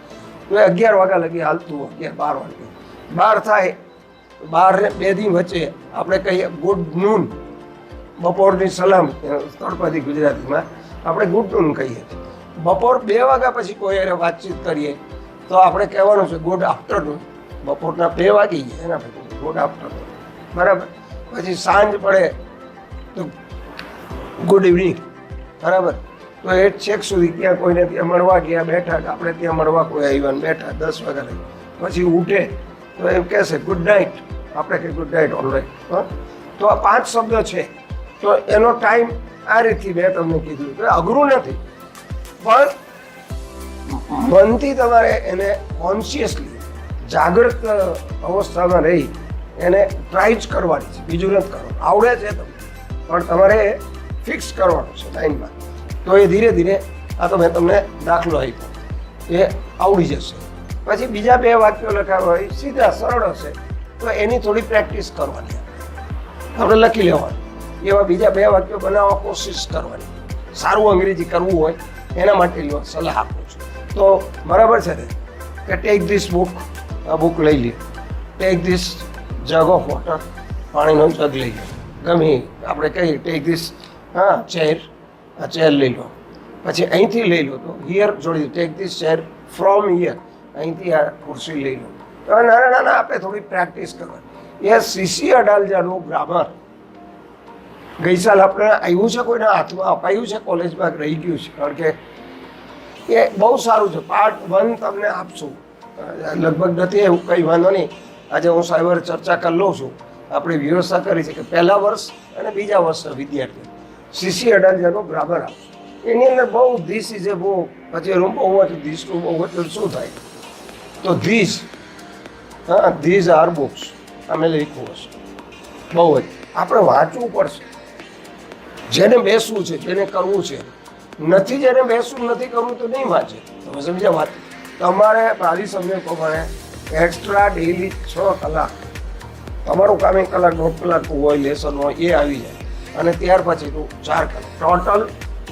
S1: તો એ 11 વાગ્યા લગી હાલતું હોય, 12 વાગે 12 થાય 12 ને 2 દી વચ્ચે આપણે કહીએ ગુડ નૂન, બપોરની સલામ તળપદી ગુજરાતીમાં આપણે ગુડ નૂન કહીએ. બપોર 2 વાગ્યા પછી કોઈ એને વાતચીત કરીએ તો આપણે કહેવાનું છે ગુડ આફ્ટરનૂન. બપોરના 2 વાગી ગયા એના પછી ગુડ આફ્ટરનૂન, બરાબર. પછી સાંજ પડે તો ગુડ ઇવનિંગ, બરાબર. તો એ છેક સુધી ત્યાં કોઈને ત્યાં મળવા ગયા બેઠા, આપણે ત્યાં મળવા કોઈ આવ્યા ને બેઠા 10 વાગ્યા લગી. પછી ઉઠે તો એમ કહેશે ગુડ નાઇટ, આપણે કે ગુડ નાઇટ ઓલરાઈટ. તો આ 5 શબ્દો છે. તો એનો ટાઈમ આ રીતથી મેં તમને કીધું કે અઘરું નથી, પણ મનથી તમારે એને કોન્શિયસલી જાગૃત અવસ્થામાં રહી એને ટ્રાય જ કરવાની છે, બીજું નથી કરવાનું. આવડે છે તમને, પણ તમારે ફિક્સ કરવાનું છે લાઈનમાં. તો એ ધીરે ધીરે, આ તો મેં તમને દાખલો આપ્યો, એ આવડી જશે. પછી બીજા 2 વાક્યો લખાવા હોય સીધા સરળ હશે તો એની થોડી પ્રેક્ટિસ કરવાની, આપણે લખી લેવાનું. એવા બીજા 2 વાક્યો બનાવવા કોશિશ કરવાની. સારું અંગ્રેજી કરવું હોય એના માટે સલાહ આપું છું. તો બરાબર છે ને કે ટેક ધીસ બુક, આ બુક લઈ લે. Take this jug of water, પાણીનો જગ લઈ લો. ગમે આપણે કહીએ ટેક ધીસ ચેર, આ ચેર લઈ લો. પછી અહીંથી લઈ લો તો હિયર જોડી, take this chair from here, અહીંથી આ ખુરશી લઈ લો. તો નાના નાના આપણે થોડી પ્રેક્ટિસ કરવાની. એ સીસી અડાલજાનું ગ્રામર ગઈ સાલ આપણે આવ્યું છે, કોઈના હાથમાં અપાયું છે, કોલેજમાં રહી ગયું છે. કારણ કે એ બહુ સારું છે. પાર્ટ 1 તમને આપશું, લગભગ નથી એવું કંઈ વાંધો નહીં. આજે હું સાહેબ ચર્ચા કરી લઉં છું. આપણે વ્યવસ્થા કરી છે કે પહેલા વર્ષ અને બીજા વર્ષના વિદ્યાર્થીઓ સીસી અડાલજાનું ગ્રામર આપશું. એની અંદર બહુ ધીસ ઇઝ એ બહુ, પછી એનું બહુ હતું ધીસનું બહુ એટલે શું થાય તો ધીસ, ધીઝ આર બુક્સ અમે લખ્યું હશે. બહુ જ આપણે વાંચવું પડશે. જેને બેસવું છે, જેને કરવું છે, નથી જેને બેસવું નથી કરવું તો નહીં વાંચે. તમે સમજ્યા વાત? તમારે મારી સમજણ પ્રમાણે એક્સ્ટ્રા ડેઈલી 6 કલાક તમારું કામ 1 કલાક 1.5 કલાકનું હોય, લેસન હોય એ આવી જાય. અને ત્યાર પછીનું 4 કલાક ટોટલ.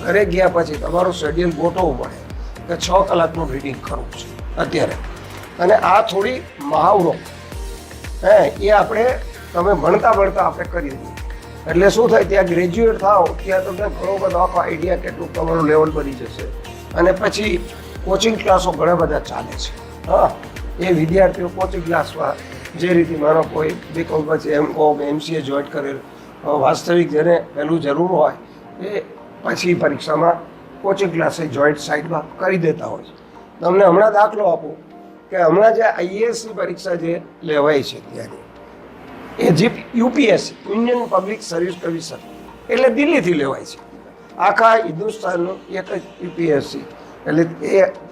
S1: ઘરે ગયા પછી તમારું શેડ્યુલ ગોઠવવું પડે કે 6 કલાકનું રીડિંગ કરવું છે અત્યારે. અને આ થોડી મહાવરો એ આપણે તમે ભણતા આપણે કરી દઈએ. એટલે શું થાય, ત્યાં ગ્રેજ્યુએટ થાવ ત્યાં તમને ઘણો બધો આખો આઈડિયા કેટલું તમારું લેવલ બની જશે. અને પછી કોચિંગ ક્લાસો ઘણા બધા ચાલે છે. એ વિદ્યાર્થીઓ કોચિંગ ક્લાસમાં જે રીતે મારો કોઈ બીકોમ પછી M.Com MCA જોઈન કરેલ, વાસ્તવિક જેને પહેલું જરૂર હોય એ પછી પરીક્ષામાં કોચિંગ ક્લાસે જોઈન્ટ સાઇડમાં કરી દેતા હોય છે. તમને હમણાં દાખલો આપું કે હમણાં જે IASની પરીક્ષા જે લેવાય છે ત્યારે એ UPSC Indian public service commission એટલે દિલ્હીથી લેવાય છે. આખા હિન્દુસ્તાનનું એક જ UPSC એટલે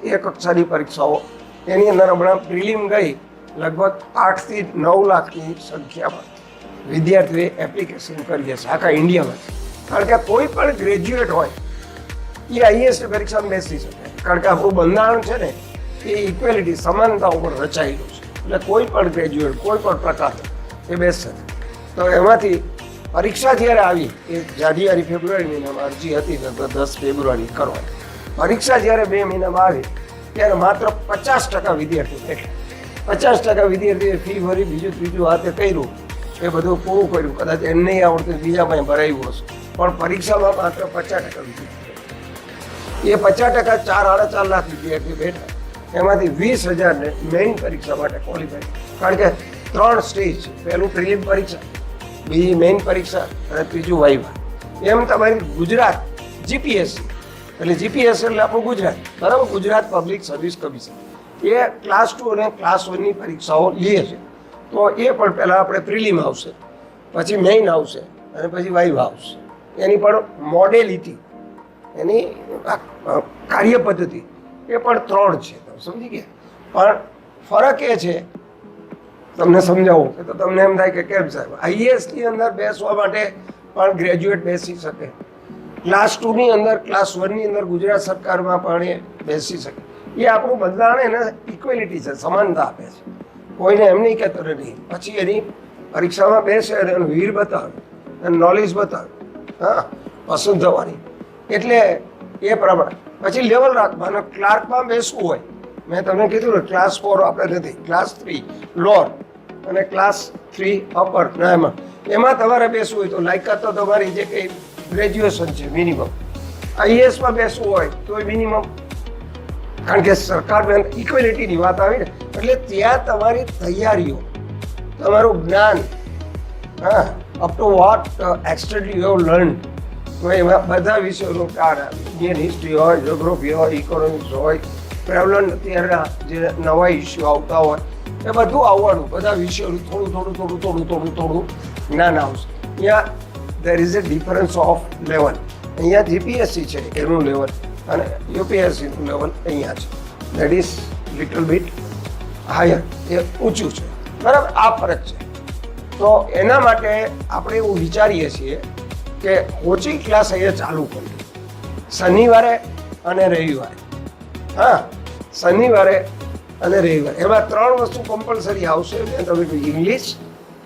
S1: એ કક્ષાની પરીક્ષાઓ. એની અંદર હમણાં પ્રિલિમ ગઈ, લગભગ 8 થી 9 લાખની સંખ્યામાં વિદ્યાર્થીઓએ એપ્લિકેશન કરી હશે આખા ઇન્ડિયામાં. કારણ કે કોઈ પણ ગ્રેજ્યુએટ હોય એ IASની પરીક્ષામાં બેસી શકે. કારણ કે આપણું બંધારણ છે ને એ ઇક્વેલિટી, સમાનતા ઉપર રચાયેલું છે. એટલે કોઈ પણ ગ્રેજ્યુએટ કોઈ પણ પ્રકાર એ બેસશે. તો એમાંથી પરીક્ષા જ્યારે આવી એ જાન્યુઆરી ફેબ્રુઆરી મહિનામાં અરજી હતી લગભગ 10 ફેબ્રુઆરી કરવાની. પરીક્ષા જ્યારે 2 મહિનામાં આવી ત્યારે માત્ર 50% વિદ્યાર્થીઓ બેઠા. 50% વિદ્યાર્થીઓએ ફી ભરી બીજું ત્રીજું હાથે કર્યું, એ બધું પૂરું કર્યું. કદાચ એમ નહીં આવડતું બીજામાં ભરાયું હશે, પણ પરીક્ષામાં માત્ર 50% વિદ્યાર્થીઓ. એ 50% 4-4.5 લાખ વિદ્યાર્થીઓ બેઠા. એમાંથી 20,000ને મેઇન પરીક્ષા માટે ક્વોલિફાય. કારણ કે 3 સ્ટેજ છે. પહેલું પ્રિલિમ પરીક્ષા, બીજી મેઇન પરીક્ષા અને ત્રીજું વાઇવા. એમ તમારી ગુજરાત GPSC એટલે GPSC એટલે આપણું ગુજરાત, બરાબર, ગુજરાત પબ્લિક સર્વિસ કમિશન એ ક્લાસ 2 અને ક્લાસ 1ની પરીક્ષાઓ લે છે. તો એ પણ પહેલાં આપણે પ્રિલિમ આવશે, પછી મેઇન આવશે અને પછી વાઇવા આવશે. એની પણ મોડેલિટી, એની કાર્ય પદ્ધતિ એ પણ 3 છે. તમે સમજી ગયા? પણ ફરક એ છે, તમને સમજાવું કે તો તમને એમ થાય કે કેમ સાહેબ IASની અંદર બેસવા માટે પણ ગ્રેજ્યુએટ બેસી શકે, ક્લાસ 2ની અંદર ક્લાસ 1ની અંદર ગુજરાત સરકારમાં પણ એ બેસી શકે. એ આપણું બંધારણ એને ઇક્વેલિટી છે, સમાનતા આપે છે. કોઈને એમ નહીં કહેતો નહીં. પછી એની પરીક્ષામાં બેસે અને એનું વીર બતાવે અને નોલેજ બતાવે, પસંદ થવાની એટલે એ પ્રમાણે પછી લેવલ રાખવાનું. ક્લાર્કમાં બેસવું હોય, મેં તમને કીધું ને ક્લાસ 4 આપણે નથી, ક્લાસ 3 લોઅર અને ક્લાસ 3 અપર. ના એમાં તમારે બેસવું હોય તો લાયકાત તો તમારી જે કંઈ ગ્રેજ્યુએશન છે મિનિમમ. આઈએએસમાં બેસવું હોય તો મિનિમમ, કારણ કે સરકાર ઇક્વેલિટીની વાત આવી ને, એટલે ત્યાં તમારી તૈયારીઓ, તમારું જ્ઞાન, હા, up to what extent you have learn, એમાં બધા વિષયોનું કાર્ડ આવે. ઇન્ડિયન હિસ્ટ્રી હોય, જ્યોગ્રાફી હોય, ઇકોનોમિક્સ હોય, પ્રેવલન્ટ અત્યારના જે નવા ઇસ્યુ આવતા હોય એ બધું આવવાનું. બધા વિષયોનું થોડું જ્ઞાન આવશે. અહીંયા there is a difference of level. અહીંયા જીપીએસસી છે એનું લેવલ અને યુપીએસસીનું લેવલ અહીંયા છે. That is little bit higher, એ ઊંચું છે. બરાબર, આ ફરક છે. તો એના માટે આપણે એવું વિચારીએ છીએ કે કોચિંગ ક્લાસ અહીંયા ચાલુ કરીએ શનિવારે અને રવિવારે. હા, શનિવારે અને રવિવારે એમાં 3 વસ્તુ કમ્પલસરી આવશે. તમે ઇંગ્લિશ,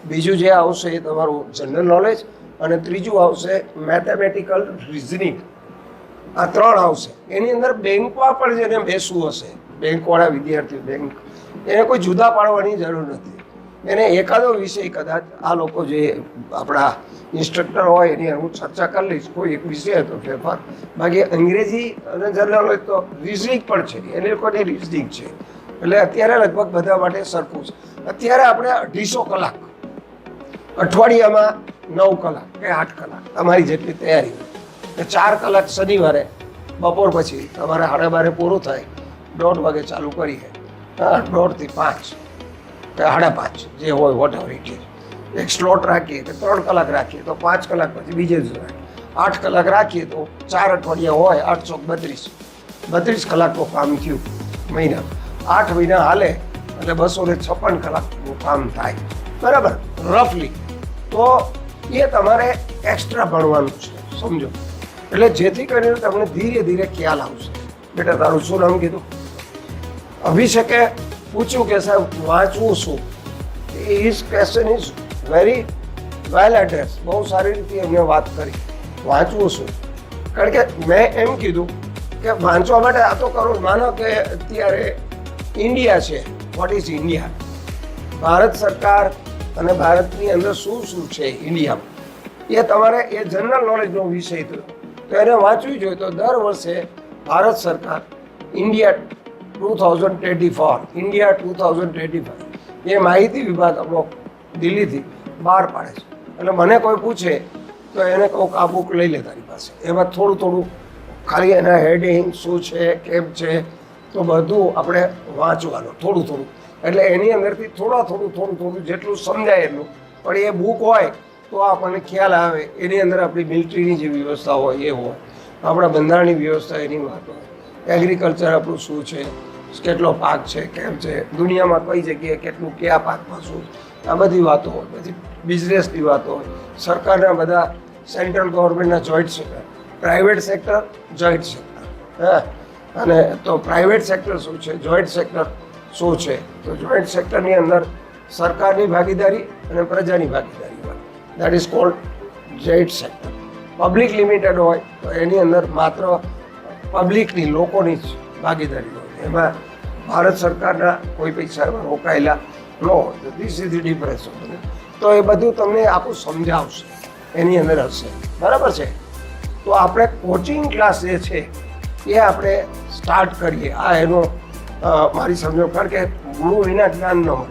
S1: બીજું જે આવશે એ તમારું જનરલ નોલેજ, અને ત્રીજું આવશે મેથેમેટિકલ રિઝનિંગ. આ 3 આવશે. એની અંદર બેંકમાં પણ જેને બેસવું હશે, બેંકવાળા વિદ્યાર્થીઓ, બેંક, એને કોઈ જુદા પાડવાની જરૂર નથી. એને એકાદો વિષય કદાચ આ લોકો જે આપણા ઇન્સ્ટ્રક્ટર હોય એની હું ચર્ચા કરી લઈશ, કોઈ એક વિષય હતો ફેરફાર. બાકી અંગ્રેજી અને જનરલ નોલેજ તો રિઝનિંગ પણ છે, એને લોકોની રિઝનિંગ છે. એટલે અત્યારે લગભગ બધા માટે સરખું છે. અત્યારે આપણે 250 કલાક, અઠવાડિયામાં 9 કલાક કે 8 કલાક તમારી જેટલી તૈયારી હોય. 4 કલાક શનિવારે બપોર પછી તમારે 12:30 પૂરું થાય, 1:30 વાગે ચાલુ કરીએ. હા, 1:30 થી 5 કે 5:30 જે હોય, વોટ એવર ઇટ ઇઝ. એક સ્લોટ રાખીએ કે 3 કલાક રાખીએ તો 5 કલાક પછી બીજે જ રાખીએ. 8 કલાક રાખીએ તો 4 અઠવાડિયા હોય, 8 ચોક 32 કલાકનું કામ થયું મહિના. 8 મહિના હાલે એટલે 256 કલાકનું કામ થાય. બરાબર, રફલી. તો એ તમારે એક્સ્ટ્રા ભણવાનું છે, સમજો. એટલે જેથી કરીને તમને ધીરે ધીરે ખ્યાલ આવશે. બેટા તારું શું નામ કીધું? અભિષેકે પૂછ્યું કે સાહેબ વાંચવું શું? His question is very well address. બહુ સારી રીતે એમને વાત કરી. વાંચવું શું? કારણ કે મેં એમ કીધું કે વાંચવા માટે આ તો કરો. માનો કે અત્યારે ઇન્ડિયા છે. What is India? ભારત સરકાર અને ભારતની અંદર શું શું છે ઇન્ડિયામાં, એ તમારે એ જનરલ નોલેજનો વિષય થયો તો એને વાંચવી જોઈએ. તો દર વર્ષે ભારત સરકાર ઇન્ડિયા 2024, ઇન્ડિયા 2025 એ માહિતી વિભાગ આપણો દિલ્હીથી બહાર પાડે છે. એટલે મને કોઈ પૂછે તો એને કહું કે આ બુક લઈ લે તારી પાસે. એમાં થોડું ખાલી એના હેડિંગ શું છે, કેમ છે, તો બધું આપણે વાંચવાનું થોડું. એટલે એની અંદરથી થોડું જેટલું સમજાય એટલું. પણ એ બુક હોય તો આપણને ખ્યાલ આવે. એની અંદર આપણી મિલિટરીની જે વ્યવસ્થા હોય એ હોય, આપણા બંધારણની વ્યવસ્થા એની વાત હોય, એગ્રીકલ્ચર આપણું શું છે, કેટલો પાક છે, કેમ છે, દુનિયામાં કઈ જગ્યાએ કેટલું, કયા પાકમાં શું, આ બધી વાતો હોય. પછી બિઝનેસની વાતો હોય, સરકારના બધા સેન્ટ્રલ ગવર્મેન્ટના joint sector, private sector, joint sector. હા, અને તો પ્રાઇવેટ સેક્ટર શું છે, જોઈન્ટ સેક્ટર શું છે? તો જોઈન્ટ સેક્ટરની અંદર સરકારની ભાગીદારી અને પ્રજાની ભાગીદારી હોય. That is called joint sector. Public limited હોય તો એની અંદર માત્ર પબ્લિકની, લોકોની જ ભાગીદારી હોય. એમાં ભારત સરકારના કોઈ પૈસા એમાં રોકાયેલા ન હોય. તો ધીસ ઇઝ ધી ડિફરન્સ. તો એ બધું તમને આખું સમજાવશે, એની અંદર હશે. બરાબર છે? તો આપણે કોચિંગ ક્લાસ જે છે એ આપણે સ્ટાર્ટ કરીએ. આ એનો મારી સમજો, કારણ કે ગુરુ વિના જ્ઞાન ન મળે.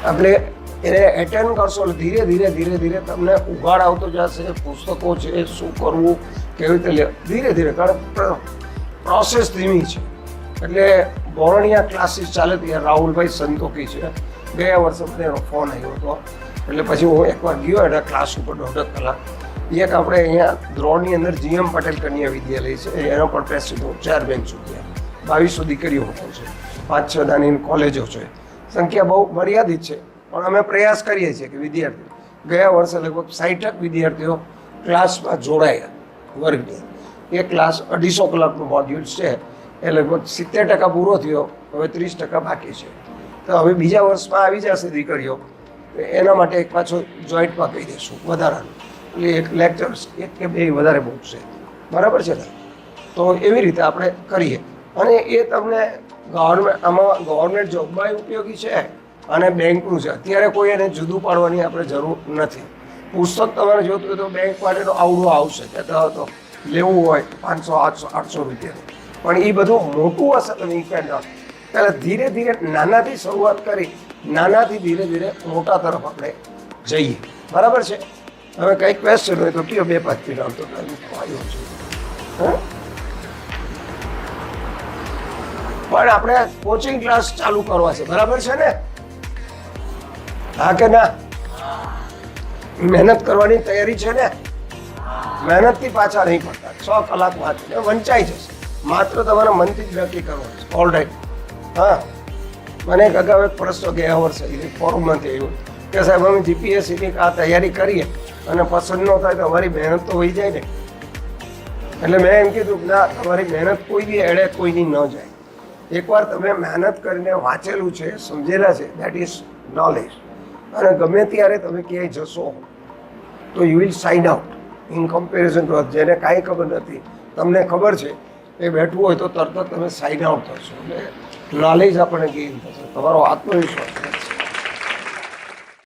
S1: આપણે એને એટેન્ડ કરશો એટલે ધીરે ધીરે તમને ઉઘાડ આવતો જશે. પુસ્તકો છે, શું કરવું, કેવી રીતે લે, ધીરે કારણ પ્રોસેસ ધીમી છે. એટલે બોરણિયા ક્લાસીસ ચાલે ત્યાં રાહુલભાઈ સંતોકી છે. ગયા વર્ષે મને એનો ફોન આવ્યો હતો. એટલે પછી હું એકવાર ગયો એના ક્લાસ ઉપર 1.5 કલાક. એક આપણે અહીંયા દ્રોણની અંદર GM પટેલ કન્યા વિદ્યાલય છે, એનો પણ પ્રેસિડેન્ટ ચેરમેન છું. ત્યાં 2200 દીકરીઓ છે, 5-6 નાની કોલેજો છે. સંખ્યા બહુ મર્યાદિત છે, પણ અમે પ્રયાસ કરીએ છીએ કે વિદ્યાર્થીઓ, ગયા વર્ષે લગભગ 60 વિદ્યાર્થીઓ ક્લાસમાં જોડાયા વર્ગની. એ ક્લાસ 250 કલાકનું મોડ્યુલ છે. એ લગભગ 70% પૂરો થયો. હવે 30% બાકી છે. તો હવે બીજા વર્ષમાં આવી જશે દીકરીઓ. એના માટે એક પાછો જોઈન્ટમાં કહી દઈશું વધારાનું. એટલે એક લેક્ચર્સ એક કે બે વધારે બુક્સ છે, બરાબર છે ને? તો એવી રીતે આપણે કરીએ અને એ તમને ગવર્મેન્ટ જોબમાં ઉપયોગી છે અને બેંકનું છે. અત્યારે કોઈ એને જુદું પાડવાની આપણે જરૂર નથી. પુસ્તક તમારે જોતું હોય તો બેંક માટેનો આવડું આવશે કે તો લેવું હોય 500 800 રૂપિયાનું, પણ એ બધું મોટું હશે તો ઈ કેન નોટ. પહેલાં ધીરે ધીરે નાનાથી શરૂઆત કરી, નાનાથી ધીરે ધીરે મોટા તરફ આપણે જઈએ, બરાબર છે? હવે કંઈ ક્વેશ્ચન હોય તો કયો, 2-5 મિનિટ આવતો આવ્યો છે. પણ આપણે કોચિંગ ક્લાસ ચાલુ કરવા છે, બરાબર છે ને? હા કે ના? મહેનત કરવાની તૈયારી છે ને? મહેનતથી પાછા નહીં પડતા. 6 કલાક વાંચીને વંચાઈ જશે. માત્ર તમારા મનથી જ નક્કી કરવાનું છે. All right. હા, મને એક અગાઉ એક પ્રશ્ન ગયા વર્ષે ફોરમમાંથી આવ્યો કે સાહેબ અમે જીપીએસસીની આ તૈયારી કરીએ અને પસંદ ન થાય તો અમારી મહેનત તો વહી જાય ને. એટલે મેં એમ કીધું ના, તમારી મહેનત કોઈ બી એડે કોઈની ન જાય. એકવાર તમે મહેનત કરીને વાંચેલું છે, સમજેલા છે, દેટ ઇઝ નોલેજ. અને ગમે ત્યારે તમે ક્યાંય જશો તો you will sign out in comparison to જેને કાંઈ ખબર નથી, તમને ખબર છે એ બેઠવું હોય તો તરત જ તમે સાઇન આઉટ થશો. એટલે નોલેજ આપણને ગેઇન થશે, તમારો આત્મવિશ્વાસ